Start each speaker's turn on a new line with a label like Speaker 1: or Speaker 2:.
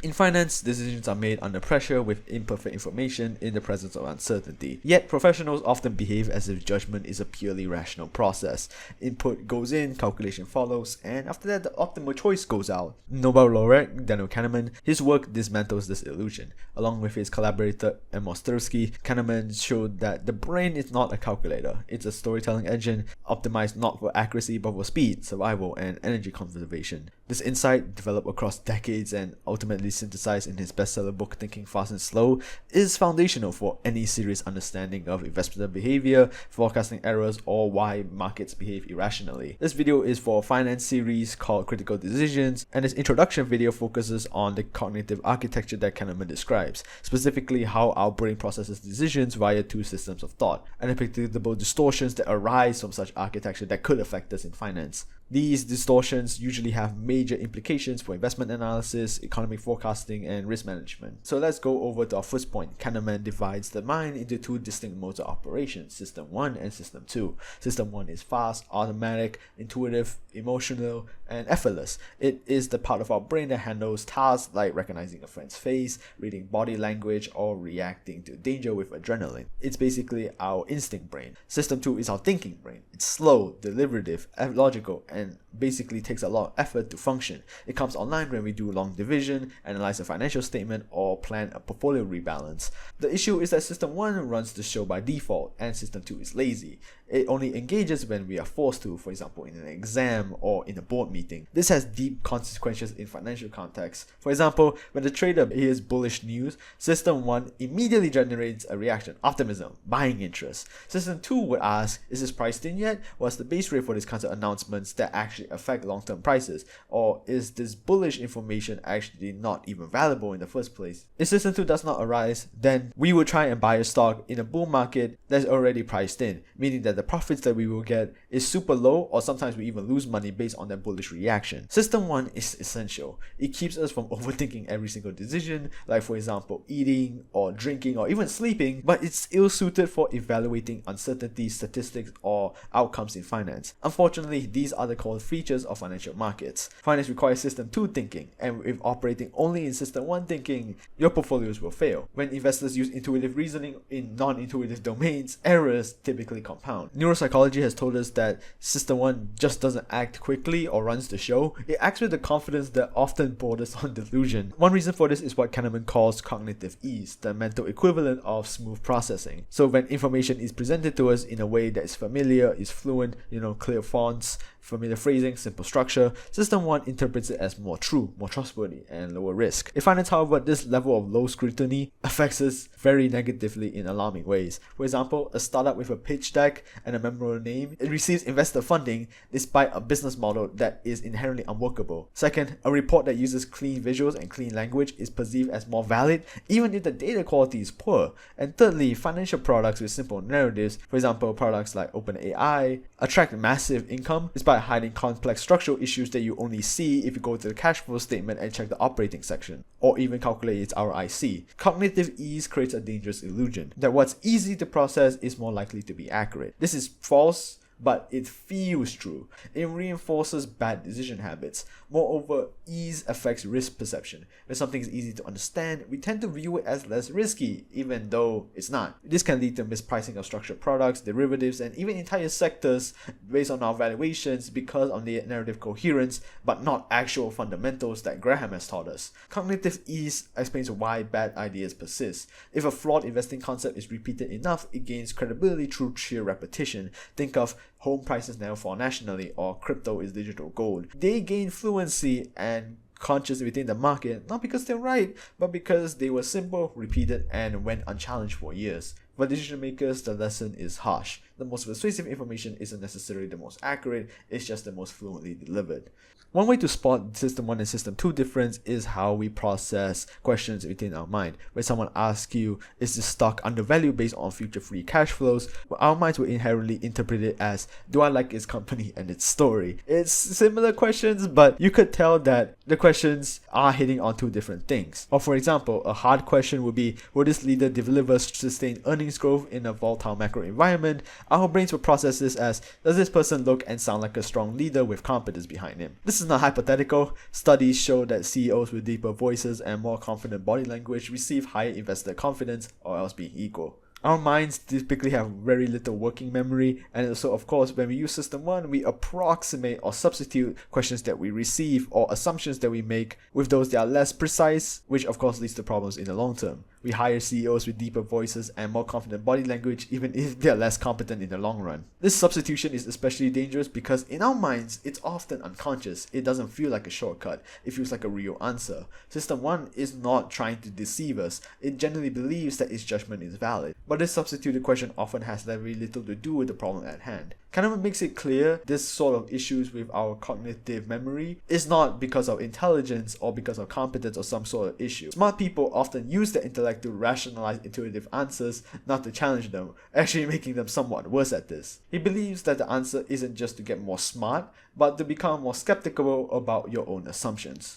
Speaker 1: In finance, decisions are made under pressure with imperfect information in the presence of uncertainty. Yet, professionals often behave as if judgment is a purely rational process. Input goes in, calculation follows, and after that, the optimal choice goes out. Nobel laureate Daniel Kahneman, his work dismantles this illusion. Along with his collaborator Amos Tversky, Kahneman showed that the brain is not a calculator. It's a storytelling engine optimized not for accuracy but for speed, survival, and energy conservation. This insight, developed across decades and ultimately synthesized in his bestseller book Thinking Fast and Slow, is foundational for any serious understanding of investor behavior, forecasting errors, or why markets behave irrationally. This video is for a finance series called Critical Decisions, and this introduction video focuses on the cognitive architecture that Kahneman describes, specifically how our brain processes decisions via two systems of thought, and the predictable distortions that arise from such architecture that could affect us in finance. These distortions usually have major implications for investment analysis, economic forecasting, and risk management. So let's go over to our first point. Kahneman divides the mind into two distinct modes of operation, System 1 and System 2. System 1 is fast, automatic, intuitive, emotional, and effortless. It is the part of our brain that handles tasks like recognizing a friend's face, reading body language, or reacting to danger with adrenaline. It's basically our instinct brain. System 2 is our thinking brain. It's slow, deliberative, logical, and basically takes a lot of effort to function. It comes online when we do long division, analyze a financial statement, or plan a portfolio rebalance. The issue is that System 1 runs the show by default, and System 2 is lazy. It only engages when we are forced to, for example in an exam or in a board meeting. This has deep consequences in financial context. For example, when the trader hears bullish news, System 1 immediately generates a reaction, optimism, buying interest. System 2 would ask, is this priced in yet? What's the base rate for these kinds of announcements that actually affect long-term prices? Or is this bullish information actually not even valuable in the first place? If System 2 does not arise, then we will try and buy a stock in a bull market that's already priced in, meaning that the profits that we will get is super low, or sometimes we even lose money based on that bullish reaction. System 1 is essential. It keeps us from overthinking every single decision, like for example eating or drinking or even sleeping, but it's ill-suited for evaluating uncertainty, statistics, or outcomes in finance. Unfortunately, these are the core features of financial markets. Finance requires System 2 thinking, and if operating only in System 1 thinking, your portfolios will fail. When investors use intuitive reasoning in non-intuitive domains, errors typically compound. Neuropsychology has told us that System 1 just doesn't act quickly or runs the show. It acts with a confidence that often borders on delusion. One reason for this is what Kahneman calls cognitive ease, the mental equivalent of smooth processing. So when information is presented to us in a way that is familiar, is fluent, clear fonts, familiar phrasing, simple structure, System 1 interprets it as more true, more trustworthy, and lower risk. In finance, however, this level of low scrutiny affects us very negatively in alarming ways. For example, a startup with a pitch deck and a memorable name, it receives investor funding despite a business model that is inherently unworkable. Second, a report that uses clean visuals and clean language is perceived as more valid even if the data quality is poor. And thirdly, financial products with simple narratives, for example products like OpenAI, attract massive income despite hiding complex structural issues that you only see if you go to the cash flow statement and check the operating section, or even calculate its ROIC. Cognitive ease creates a dangerous illusion that what's easy to process is more likely to be accurate. This is false, but it feels true. It reinforces bad decision habits. Moreover, ease affects risk perception. When something is easy to understand, we tend to view it as less risky, even though it's not. This can lead to mispricing of structured products, derivatives, and even entire sectors based on our valuations because of the narrative coherence, but not actual fundamentals that Graham has taught us. Cognitive ease explains why bad ideas persist. If a flawed investing concept is repeated enough, it gains credibility through sheer repetition. Think of home prices never fall nationally, or crypto is digital gold. They gain fluency and conscious within the market, not because they're right, but because they were simple, repeated, and went unchallenged for years. For decision makers, the lesson is harsh. The most persuasive information isn't necessarily the most accurate, it's just the most fluently delivered. One way to spot System 1 and System 2 difference is how we process questions within our mind. When someone asks you, is this stock undervalued based on future free cash flows? Well, our minds will inherently interpret it as, do I like its company and its story? It's similar questions, but you could tell that the questions are hitting on two different things. Or for example, a hard question would be, will this leader deliver sustained earnings growth in a volatile macro environment? Our brains will process this as, does this person look and sound like a strong leader with competence behind him? This This is not hypothetical. Studies show that CEOs with deeper voices and more confident body language receive higher investor confidence, or else being equal. Our minds typically have very little working memory, and so of course when we use System 1, we approximate or substitute questions that we receive or assumptions that we make with those that are less precise, which of course leads to problems in the long term. We hire CEOs with deeper voices and more confident body language even if they are less competent in the long run. This substitution is especially dangerous because in our minds, it's often unconscious. It doesn't feel like a shortcut. It feels like a real answer. System 1 is not trying to deceive us. It generally believes that its judgment is valid. But this substituted question often has very little to do with the problem at hand. Kahneman makes it clear this sort of issues with our cognitive memory is not because of intelligence or because of competence or some sort of issue. Smart people often use their intellect to rationalize intuitive answers, not to challenge them, actually making them somewhat worse at this. He believes that the answer isn't just to get more smart, but to become more skeptical about your own assumptions.